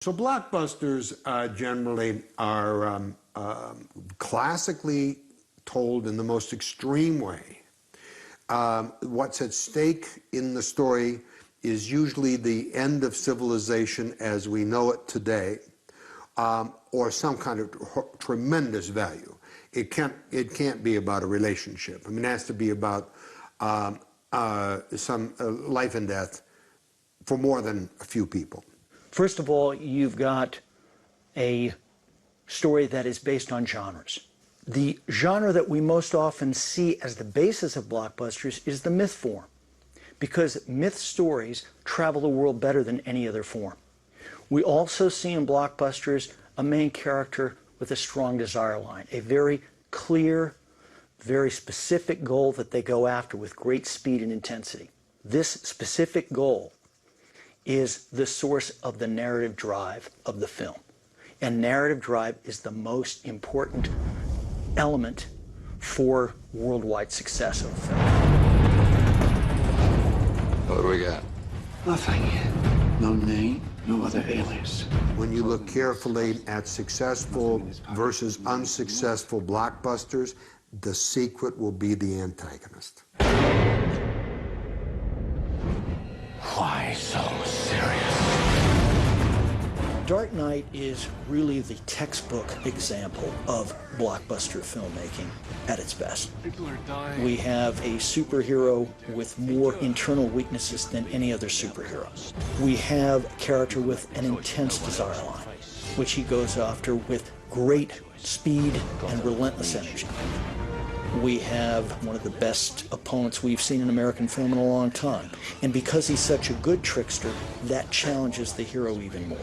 So blockbusters generally are classically told in the most extreme way. What's at stake in the story is usually the end of civilization as we know it today, or some kind of tremendous value. It can't be about a relationship. I mean, it has to be about some life and death for more than a few people. First of all, you've got a story that is based on genres. The genre that we most often see as the basis of blockbusters is the myth form, because myth stories travel the world better than any other form. We also see in blockbusters a main character with a strong desire line, a very clear, very specific goal that they go after with great speed and intensity. This specific goal is the source of the narrative drive of the film. And narrative drive is the most important element for worldwide success of a film. What do we got? Nothing. No name, no other alias. When you look carefully at successful versus unsuccessful blockbusters, the secret will be the antagonist. Why so serious? Dark Knight is really the textbook example of blockbuster filmmaking at its best. People are dying. We have a superhero with more internal weaknesses than any other superhero. We have a character with an intense desire line, which he goes after with great speed and relentless energy. We have one of the best opponents we've seen in American film in a long time. And because he's such a good trickster, that challenges the hero even more.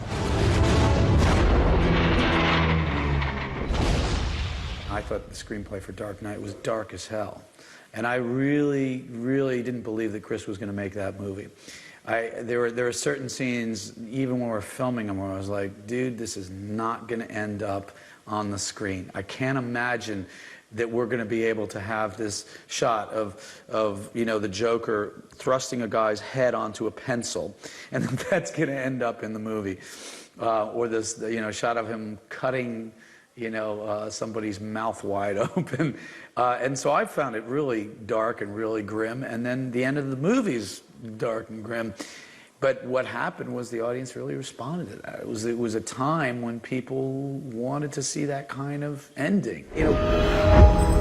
I thought the screenplay for Dark Knight was dark as hell. And I really, really didn't believe that Chris was going to make that movie. There were certain scenes, even when we were filming them, where I was like, dude, this is not going to end up on the screen. I can't imagine that we're going to be able to have this shot of you know, the Joker thrusting a guy's head onto a pencil, and that's going to end up in the movie, or this, you know, shot of him cutting, you know, somebody's mouth wide open, and so I found it really dark and really grim, and then the end of the movie's dark and grim. But what happened was the audience really responded to that. It was a time when people wanted to see that kind of ending. You know.